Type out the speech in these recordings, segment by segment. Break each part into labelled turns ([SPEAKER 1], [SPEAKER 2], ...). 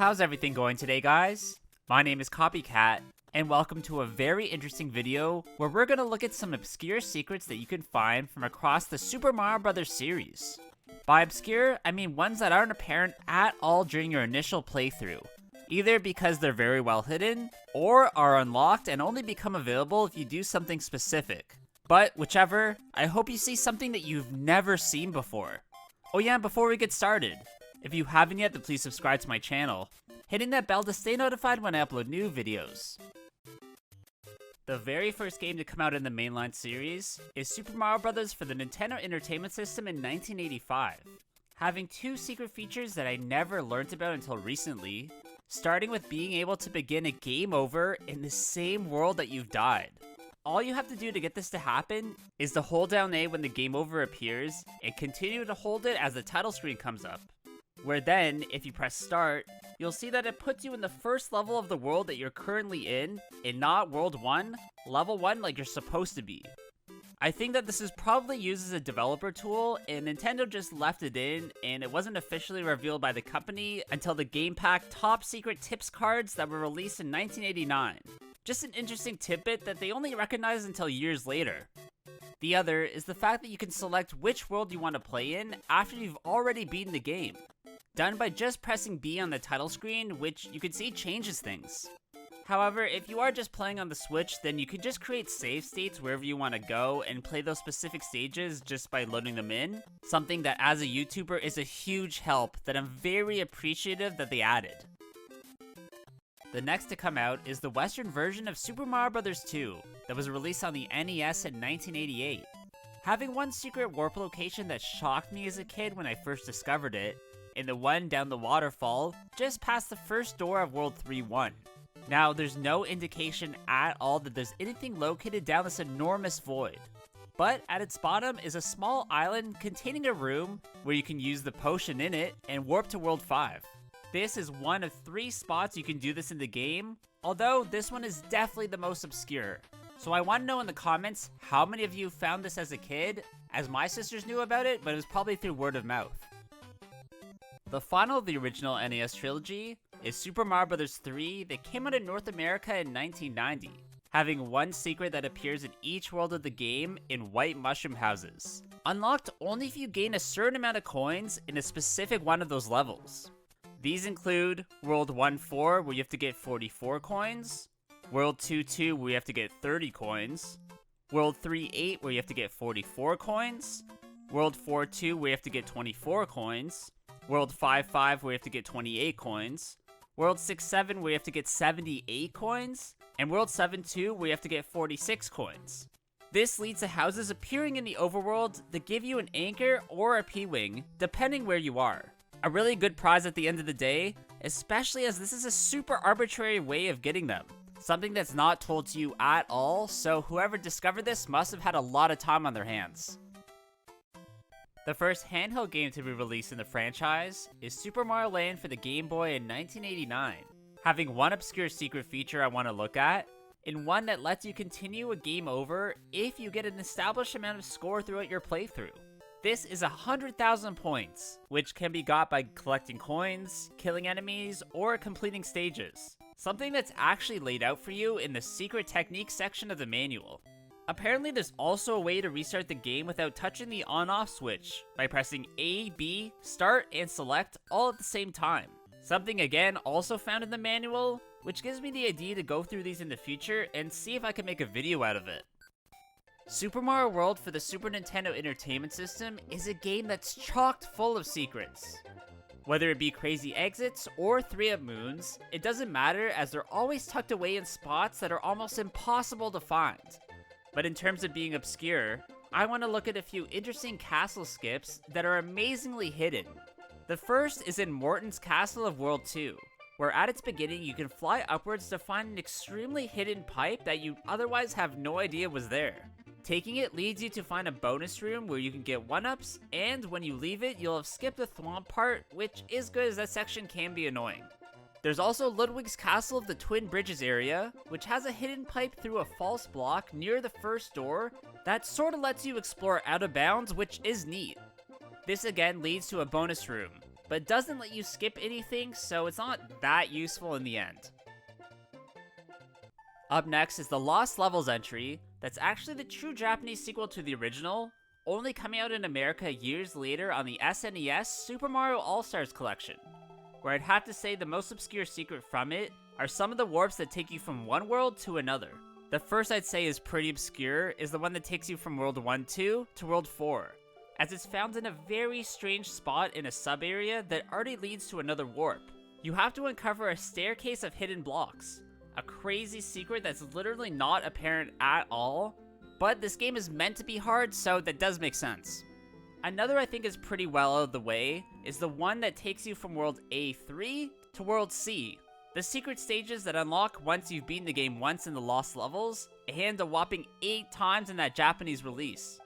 [SPEAKER 1] How's everything going today, guys? My name is Copycat, and welcome to a very interesting video where we're going to look at some obscure secrets that you can find from across the Super Mario Bros. Series. By obscure, I mean ones that aren't apparent at all during your initial playthrough, either because they're very well hidden, or are unlocked and only become available if you do something specific. But whichever, I hope you see something that you've never seen before. Oh yeah, before we get started, if you haven't yet, then please subscribe to my channel, hitting that bell to stay notified when I upload new videos. The very first game to come out in the mainline series is Super Mario Bros. For the Nintendo Entertainment System in 1985, having two secret features that I never learned about until recently, starting with being able to begin a game over in the same world that you've died. All you have to do to get this to happen is to hold down A when the game over appears and continue to hold it as the title screen comes up. Where then, if you press start, you'll see that it puts you in the first level of the world that you're currently in, and not World 1, Level 1 like you're supposed to be. I think that this is probably used as a developer tool, and Nintendo just left it in, and it wasn't officially revealed by the company until the Game Pack Top Secret Tips cards that were released in 1989. Just an interesting tidbit that they only recognized until years later. The other is the fact that you can select which world you want to play in after you've already beaten the game, done by just pressing B on the title screen, which you can see changes things. However, if you are just playing on the Switch, then you can just create save states wherever you want to go and play those specific stages just by loading them in, something that as a YouTuber is a huge help that I'm very appreciative that they added. The next to come out is the Western version of Super Mario Bros. 2 that was released on the NES in 1988. Having one secret warp location that shocked me as a kid when I first discovered it, in the one down the waterfall, just past the first door of World 3-1. Now, there's no indication at all that there's anything located down this enormous void, but at its bottom is a small island containing a room where you can use the potion in it and warp to World 5. This is one of 3 spots you can do this in the game, although this one is definitely the most obscure. So I want to know in the comments how many of you found this as a kid, as my sisters knew about it, but it was probably through word of mouth. The final of the original NES trilogy is Super Mario Bros. 3 that came out in North America in 1990, having one secret that appears in each world of the game in white mushroom houses, unlocked only if you gain a certain amount of coins in a specific one of those levels. These include World 1-4 where you have to get 44 coins, World 2-2 where you have to get 30 coins, World 3-8 where you have to get 44 coins, World 4-2 where you have to get 24 coins, World 5-5 where you have to get 28 coins, World 6-7 where you have to get 78 coins, and World 7-2 where you have to get 46 coins. This leads to houses appearing in the overworld that give you an anchor or a P-Wing, depending where you are. A really good prize at the end of the day, especially as this is a super arbitrary way of getting them. Something that's not told to you at all, so whoever discovered this must have had a lot of time on their hands. The first handheld game to be released in the franchise is Super Mario Land for the Game Boy in 1989, having one obscure secret feature I want to look at, and one that lets you continue a game over if you get an established amount of score throughout your playthrough. This is 100,000 points, which can be got by collecting coins, killing enemies, or completing stages. Something that's actually laid out for you in the secret technique section of the manual. Apparently there's also a way to restart the game without touching the on-off switch by pressing A, B, start, and select all at the same time. Something again also found in the manual, which gives me the idea to go through these in the future and see if I can make a video out of it. Super Mario World for the Super Nintendo Entertainment System is a game that's chocked full of secrets. Whether it be crazy exits or 3-up moons, it doesn't matter as they're always tucked away in spots that are almost impossible to find. But in terms of being obscure, I want to look at a few interesting castle skips that are amazingly hidden. The first is in Morton's Castle of World 2, where at its beginning you can fly upwards to find an extremely hidden pipe that you otherwise have no idea was there. Taking it leads you to find a bonus room where you can get 1-ups, and when you leave it, you'll have skipped the Thwomp part, which is good as that section can be annoying. There's also Ludwig's Castle of the Twin Bridges area, which has a hidden pipe through a false block near the first door that sorta lets you explore out of bounds, which is neat. This again leads to a bonus room, but doesn't let you skip anything, so it's not that useful in the end. Up next is the Lost Levels entry, that's actually the true Japanese sequel to the original, only coming out in America years later on the SNES Super Mario All-Stars Collection, where I'd have to say the most obscure secret from it are some of the warps that take you from one world to another. The first I'd say is pretty obscure, is the one that takes you from World 1-2 to World 4, as it's found in a very strange spot in a sub-area that already leads to another warp. You have to uncover a staircase of hidden blocks, a crazy secret that's literally not apparent at all, but this game is meant to be hard, so that does make sense. Another I think is pretty well out of the way is the one that takes you from World A3 to World C. The secret stages that unlock once you've beaten the game once in the Lost Levels, and a whopping 8 times in that Japanese release.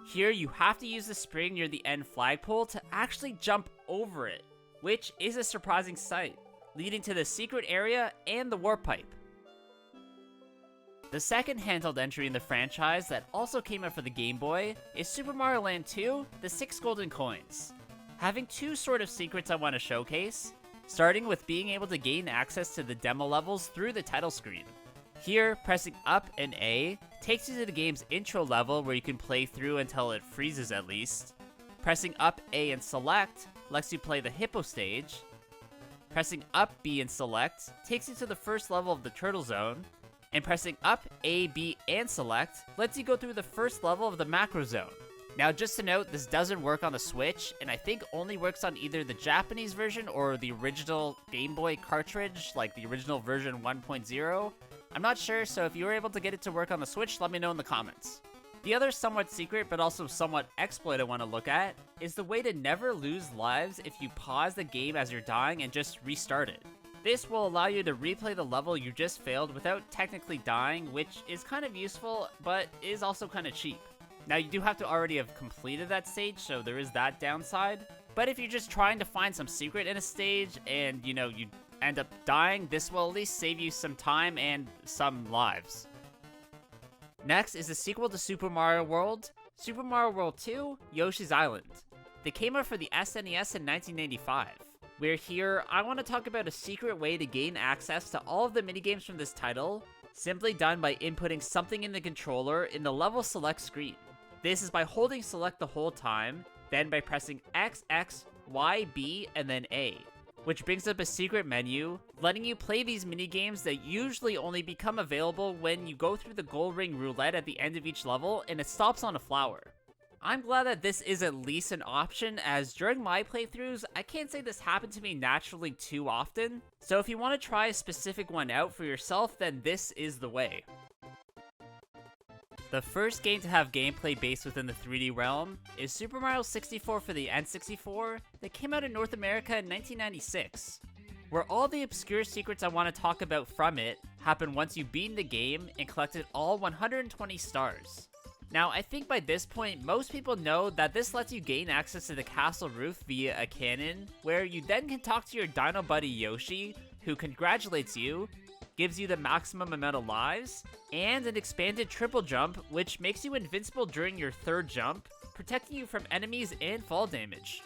[SPEAKER 1] Here you have to use the spring near the end flagpole to actually jump over it, which is a surprising sight, leading to the secret area and the warp pipe. The second handheld entry in the franchise that also came out for the Game Boy is Super Mario Land 2, The 6 Golden Coins. Having 2 sort of secrets I want to showcase, starting with being able to gain access to the demo levels through the title screen. Here, pressing up and A takes you to the game's intro level where you can play through until it freezes at least. Pressing up A and select lets you play the Hippo stage. Pressing up B and select takes you to the first level of the Turtle Zone. And pressing up A, B, and select lets you go through the first level of the Macro Zone. Now just to note, this doesn't work on the Switch, and I think only works on either the Japanese version or the original Game Boy cartridge, like the original version 1.0. I'm not sure, so if you were able to get it to work on the Switch, let me know in the comments. The other somewhat secret, but also somewhat exploit I want to look at, is the way to never lose lives if you pause the game as you're dying and just restart it. This will allow you to replay the level you just failed without technically dying, which is kind of useful, but is also kind of cheap. Now you do have to already have completed that stage, so there is that downside. But if you're just trying to find some secret in a stage and, you end up dying, this will at least save you some time and some lives. Next is the sequel to Super Mario World, Super Mario World 2, Yoshi's Island. They came out for the SNES in 1995. Where here, I want to talk about a secret way to gain access to all of the minigames from this title, simply done by inputting something in the controller in the level select screen. This is by holding select the whole time, then by pressing X, X, Y, B, and then A, which brings up a secret menu, letting you play these minigames that usually only become available when you go through the gold ring roulette at the end of each level and it stops on a flower. I'm glad that this is at least an option, as during my playthroughs, I can't say this happened to me naturally too often, so if you want to try a specific one out for yourself, then this is the way. The first game to have gameplay based within the 3D realm is Super Mario 64 for the N64 that came out in North America in 1996, where all the obscure secrets I want to talk about from it happen once you've beaten the game and collected all 120 stars. Now, I think by this point, most people know that this lets you gain access to the castle roof via a cannon, where you then can talk to your dino buddy Yoshi, who congratulates you, gives you the maximum amount of lives, and an expanded triple jump, which makes you invincible during your third jump, protecting you from enemies and fall damage.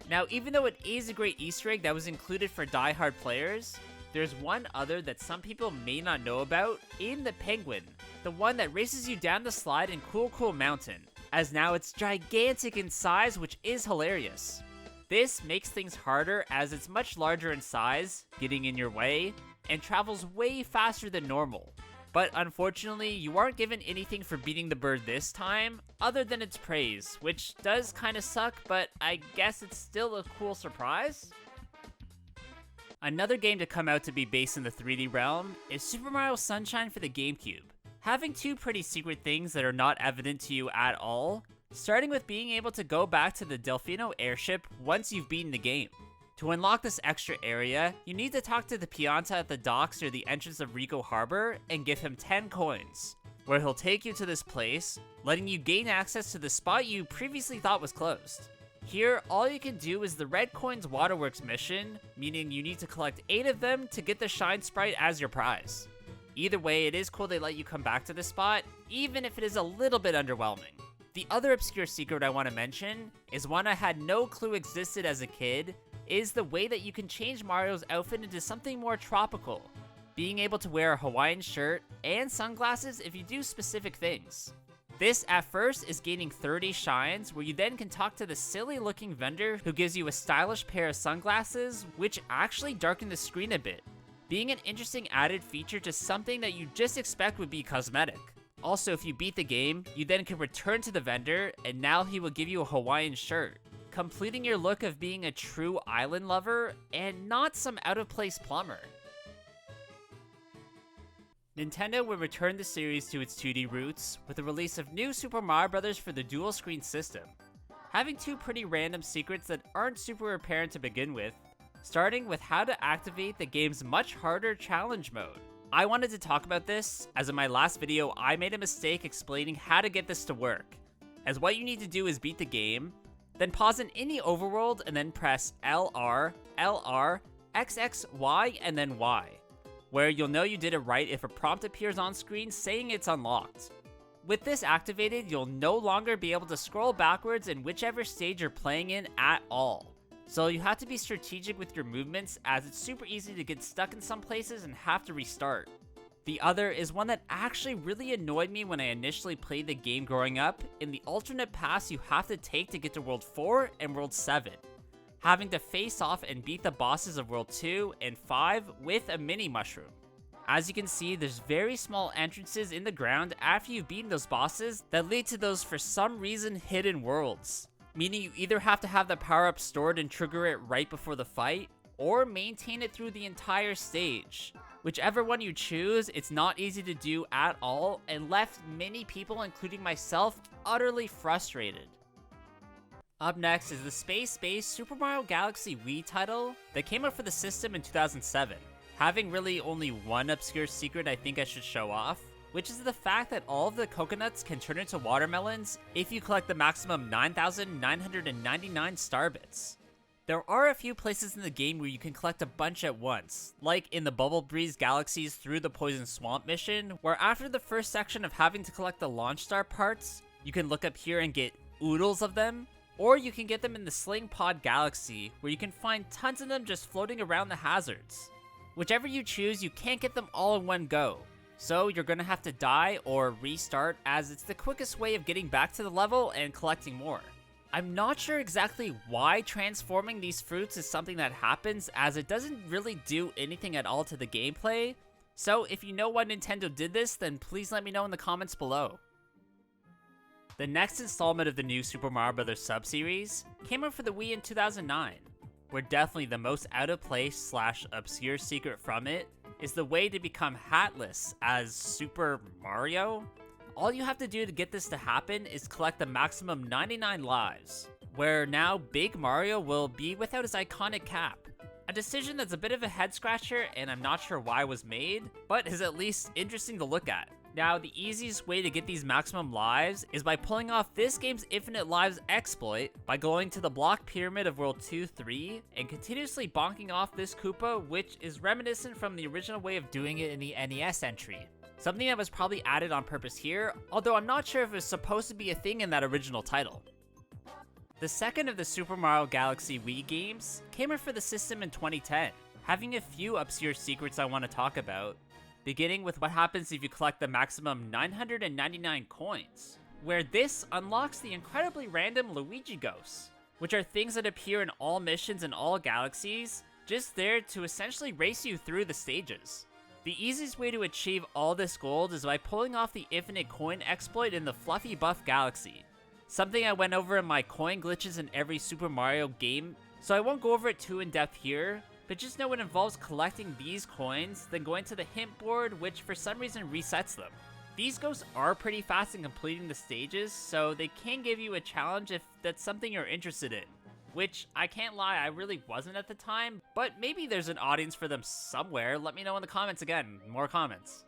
[SPEAKER 1] Now, even though it is a great Easter egg that was included for die-hard players, there's one other that some people may not know about in the Penguin, the one that races you down the slide in Cool Cool Mountain, as now it's gigantic in size, which is hilarious. This makes things harder as it's much larger in size, getting in your way, and travels way faster than normal. But unfortunately, you aren't given anything for beating the bird this time, other than its praise, which does kinda suck, but I guess it's still a cool surprise. Another game to come out to be based in the 3D realm is Super Mario Sunshine for the GameCube, having 2 pretty secret things that are not evident to you at all, starting with being able to go back to the Delfino airship once you've beaten the game. To unlock this extra area, you need to talk to the Pianta at the docks near the entrance of Rico Harbor and give him 10 coins, where he'll take you to this place, letting you gain access to the spot you previously thought was closed. Here, all you can do is the Red Coins Waterworks mission, meaning you need to collect 8 of them to get the Shine Sprite as your prize. Either way, it is cool they let you come back to this spot, even if it is a little bit underwhelming. The other obscure secret I want to mention is one I had no clue existed as a kid, is the way that you can change Mario's outfit into something more tropical, being able to wear a Hawaiian shirt and sunglasses if you do specific things. This at first is gaining 30 shines, where you then can talk to the silly looking vendor who gives you a stylish pair of sunglasses, which actually darken the screen a bit, being an interesting added feature to something that you just expect would be cosmetic. Also, if you beat the game, you then can return to the vendor, and now he will give you a Hawaiian shirt, completing your look of being a true island lover and not some out of place plumber. Nintendo will return the series to its 2D roots with the release of New Super Mario Bros. For the dual screen system, having two pretty random secrets that aren't super apparent to begin with, starting with how to activate the game's much harder challenge mode. I wanted to talk about this, as in my last video I made a mistake explaining how to get this to work, as what you need to do is beat the game, then pause in any overworld and then press LR, LR, XX, Y, and then Y, where you'll know you did it right if a prompt appears on screen saying it's unlocked. With this activated, you'll no longer be able to scroll backwards in whichever stage you're playing in at all. So you have to be strategic with your movements, as it's super easy to get stuck in some places and have to restart. The other is one that actually really annoyed me when I initially played the game growing up, in the alternate paths you have to take to get to World 4 and World 7. Having to face off and beat the bosses of World 2 and 5 with a mini mushroom. As you can see, there's very small entrances in the ground after you've beaten those bosses that lead to those for some reason hidden worlds. Meaning you either have to have the power-up stored and trigger it right before the fight, or maintain it through the entire stage. Whichever one you choose, it's not easy to do at all and left many people, including myself, utterly frustrated. Up next is the space-based Super Mario Galaxy Wii title that came out for the system in 2007. Having really only one obscure secret I think I should show off, which is the fact that all of the coconuts can turn into watermelons if you collect the maximum 9,999 star bits. There are a few places in the game where you can collect a bunch at once, like in the Bubble Breeze Galaxies Through the Poison Swamp mission, where after the first section of having to collect the launch star parts, you can look up here and get oodles of them, or you can get them in the Sling Pod Galaxy, where you can find tons of them just floating around the hazards. Whichever you choose, you can't get them all in one go, so you're gonna have to die or restart, as it's the quickest way of getting back to the level and collecting more. I'm not sure exactly why transforming these fruits is something that happens, as it doesn't really do anything at all to the gameplay, so if you know why Nintendo did this, then please let me know in the comments below. The next installment of the new Super Mario Bros. Sub-series came out for the Wii in 2009, where definitely the most out of place / obscure secret from it is the way to become hatless as Super Mario. All you have to do to get this to happen is collect the maximum 99 lives, where now Big Mario will be without his iconic cap. A decision that's a bit of a head scratcher and I'm not sure why it was made, but is at least interesting to look at. Now, the easiest way to get these maximum lives is by pulling off this game's Infinite Lives exploit by going to the block pyramid of World 2-3 and continuously bonking off this Koopa, which is reminiscent from the original way of doing it in the NES entry. Something that was probably added on purpose here, although I'm not sure if it was supposed to be a thing in that original title. The second of the Super Mario Galaxy Wii games came out for the system in 2010, having a few obscure secrets I want to talk about, beginning with what happens if you collect the maximum 999 coins, where this unlocks the incredibly random Luigi Ghosts, which are things that appear in all missions in all galaxies, just there to essentially race you through the stages. The easiest way to achieve all this gold is by pulling off the Infinite Coin exploit in the Fluffy Buff Galaxy, something I went over in my coin glitches in every Super Mario game, so I won't go over it too in depth here, but just know it involves collecting these coins, then going to the hint board, which for some reason resets them. These ghosts are pretty fast in completing the stages, so they can give you a challenge if that's something you're interested in. Which, I can't lie, I really wasn't at the time, but maybe there's an audience for them somewhere. Let me know in the comments again, more comments.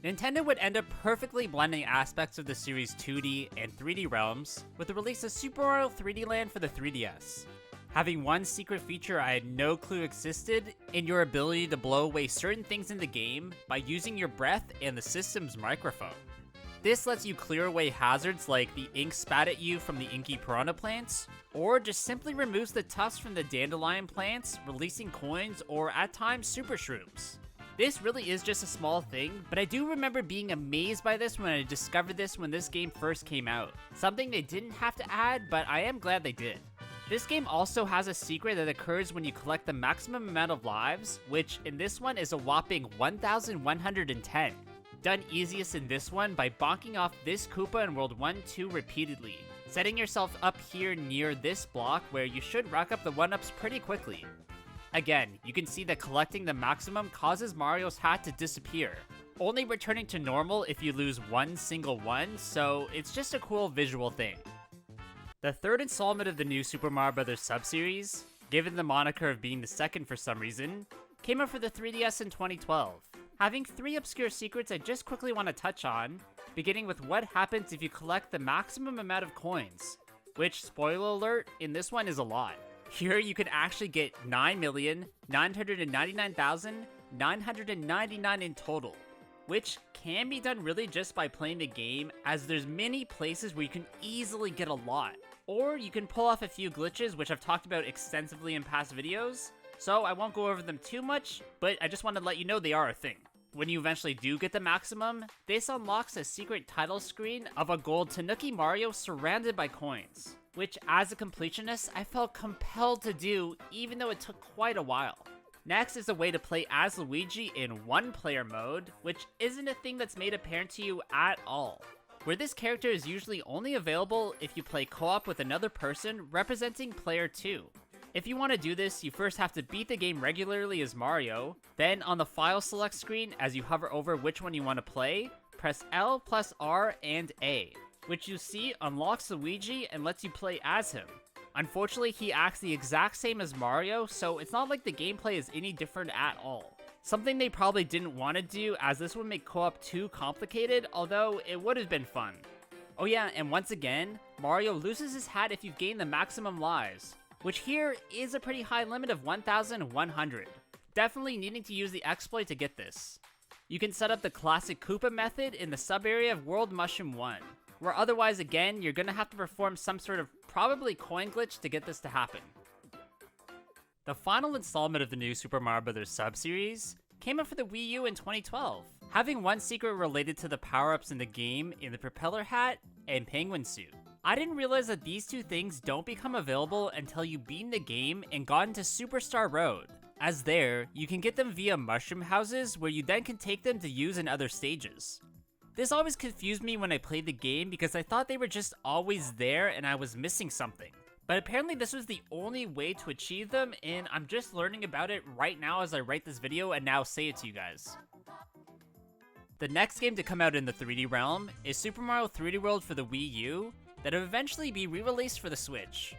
[SPEAKER 1] Nintendo would end up perfectly blending aspects of the series' 2D and 3D realms with the release of Super Mario 3D Land for the 3DS. Having one secret feature I had no clue existed in your ability to blow away certain things in the game by using your breath and the system's microphone. This lets you clear away hazards like the ink spat at you from the inky piranha plants, or just simply removes the tufts from the dandelion plants, releasing coins or at times super shrooms. This really is just a small thing, but I do remember being amazed by this when I discovered this when this game first came out. Something they didn't have to add, but I am glad they did. This game also has a secret that occurs when you collect the maximum amount of lives, which in this one is a whopping 1,110. Done easiest in this one by bonking off this Koopa in World 1-2 repeatedly, setting yourself up here near this block where you should rack up the 1-ups pretty quickly. Again, you can see that collecting the maximum causes Mario's hat to disappear, only returning to normal if you lose one single one, so it's just a cool visual thing. The third installment of the new Super Mario Bros. Sub-series, given the moniker of being the second for some reason, came out for the 3DS in 2012. Having 3 obscure secrets I just quickly want to touch on, beginning with what happens if you collect the maximum amount of coins, which, spoiler alert, in this one is a lot. Here you can actually get 9,999,999 in total, which can be done really just by playing the game, as there's many places where you can easily get a lot. Or you can pull off a few glitches, which I've talked about extensively in past videos, so I won't go over them too much, but I just want to let you know they are a thing. When you eventually do get the maximum, this unlocks a secret title screen of a gold Tanuki Mario surrounded by coins, which as a completionist I felt compelled to do even though it took quite a while. Next is a way to play as Luigi in one-player mode, which isn't a thing that's made apparent to you at all, where this character is usually only available if you play co-op with another person representing player 2. If you want to do this, you first have to beat the game regularly as Mario, then on the file select screen as you hover over which one you want to play, press L plus R and A, which you see unlocks Luigi and lets you play as him. Unfortunately, he acts the exact same as Mario, so it's not like the gameplay is any different at all. Something they probably didn't want to do, as this would make co-op too complicated, although it would have been fun. Oh yeah, and once again, Mario loses his hat if you've gained the maximum lives, which here is a pretty high limit of 1,100. Definitely needing to use the exploit to get this. You can set up the classic Koopa method in the sub-area of World Mushroom 1, where otherwise again, you're gonna have to perform some sort of probably coin glitch to get this to happen. The final installment of the new Super Mario Bros. Sub-series came out for the Wii U in 2012, having one secret related to the power-ups in the game in the propeller hat and penguin suit. I didn't realize that these two things don't become available until you beat the game and got into Superstar Road, as there, you can get them via mushroom houses where you then can take them to use in other stages. This always confused me when I played the game because I thought they were just always there and I was missing something. But apparently this was the only way to achieve them, and I'm just learning about it right now as I write this video and now say it to you guys. The next game to come out in the 3D realm is Super Mario 3D World for the Wii U, that'll eventually be re-released for the Switch.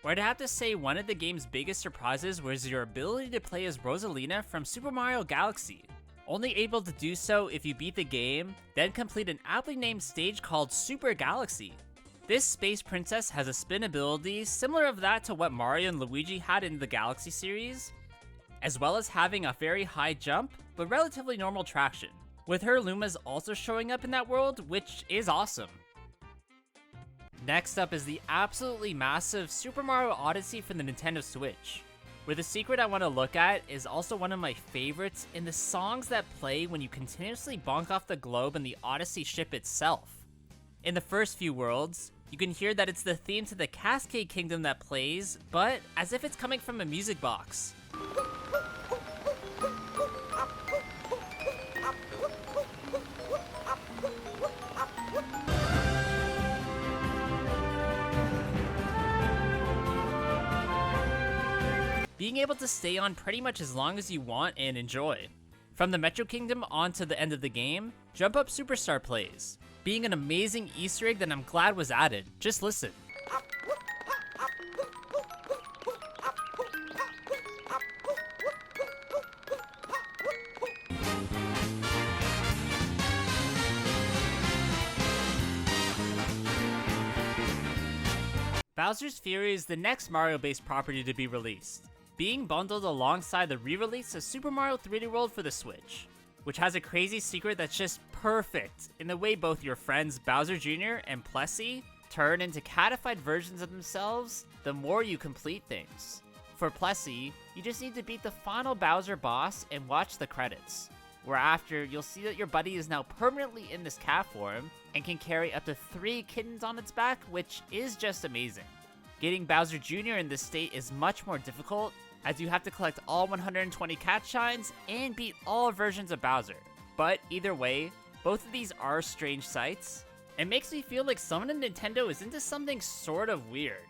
[SPEAKER 1] Where I'd have to say one of the game's biggest surprises was your ability to play as Rosalina from Super Mario Galaxy. Only able to do so if you beat the game, then complete an aptly named stage called Super Galaxy. This space princess has a spin ability similar of that to what Mario and Luigi had in the Galaxy series, as well as having a very high jump, but relatively normal traction, with her Lumas also showing up in that world, which is awesome. Next up is the absolutely massive Super Mario Odyssey for the Nintendo Switch, where the secret I want to look at is also one of my favorites in the songs that play when you continuously bonk off the globe in the Odyssey ship itself. In the first few worlds, you can hear that it's the theme to the Cascade Kingdom that plays, but as if it's coming from a music box. Being able to stay on pretty much as long as you want and enjoy. From the Metro Kingdom on to the end of the game, Jump Up Superstar plays, being an amazing Easter egg that I'm glad was added. Just listen. Bowser's Fury is the next Mario-based property to be released, being bundled alongside the re-release of Super Mario 3D World for the Switch. which has a crazy secret that's just perfect in the way both your friends Bowser Jr. and Plessie turn into catified versions of themselves the more you complete things. For Plessie, you just need to beat the final Bowser boss and watch the credits, whereafter you'll see that your buddy is now permanently in this cat form and can carry up to 3 kittens on its back, which is just amazing. Getting Bowser Jr. in this state is much more difficult, as you have to collect all 120 cat shines and beat all versions of Bowser. But either way, both of these are strange sights, and makes me feel like someone at Nintendo is into something sort of weird.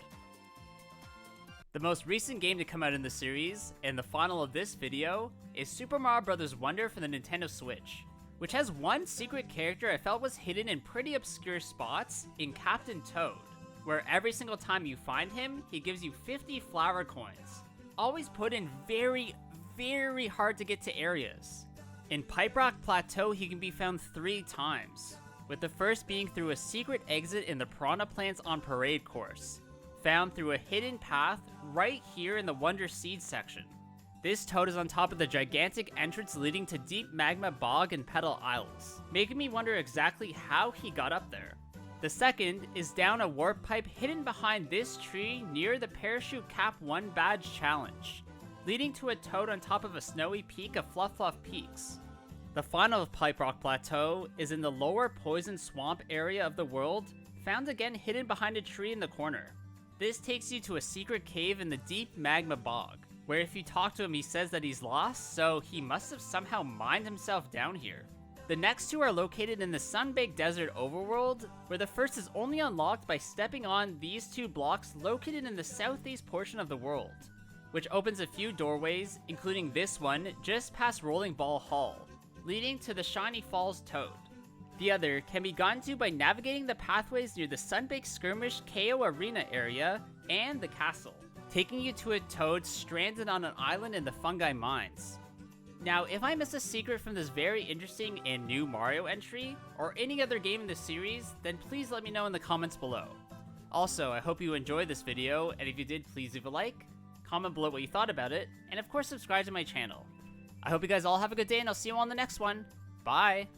[SPEAKER 1] The most recent game to come out in the series, and the final of this video, is Super Mario Bros. Wonder for the Nintendo Switch, which has one secret character I felt was hidden in pretty obscure spots in Captain Toad, where every single time you find him, he gives you 50 flower coins, always put in very, very hard to get to areas. In Pipe Rock Plateau, he can be found 3 times, with the first being through a secret exit in the Piranha Plants on Parade course, found through a hidden path right here in the Wonder Seed section. This Toad is on top of the gigantic entrance leading to Deep Magma Bog and Petal Isles, making me wonder exactly how he got up there. The second is down a warp pipe hidden behind this tree near the Parachute Cap 1 badge challenge, leading to a Toad on top of a snowy peak of Fluff Fluff Peaks. The final Pipe Rock Plateau is in the lower Poison Swamp area of the world, found again hidden behind a tree in the corner. This takes you to a secret cave in the Deep Magma Bog, where if you talk to him he says that he's lost, so he must have somehow mined himself down here. The next 2 are located in the Sunbaked Desert overworld, where the first is only unlocked by stepping on these 2 blocks located in the southeast portion of the world, which opens a few doorways, including this one just past Rolling Ball Hall, leading to the Shiny Falls Toad. The other can be gotten to by navigating the pathways near the Sunbaked Skirmish KO Arena area and the castle, taking you to a Toad stranded on an island in the Fungi Mines. Now, if I miss a secret from this very interesting and new Mario entry, or any other game in the series, then please let me know in the comments below. Also, I hope you enjoyed this video, and if you did, please leave a like, comment below what you thought about it, and of course subscribe to my channel. I hope you guys all have a good day, and I'll see you all in the next one. Bye!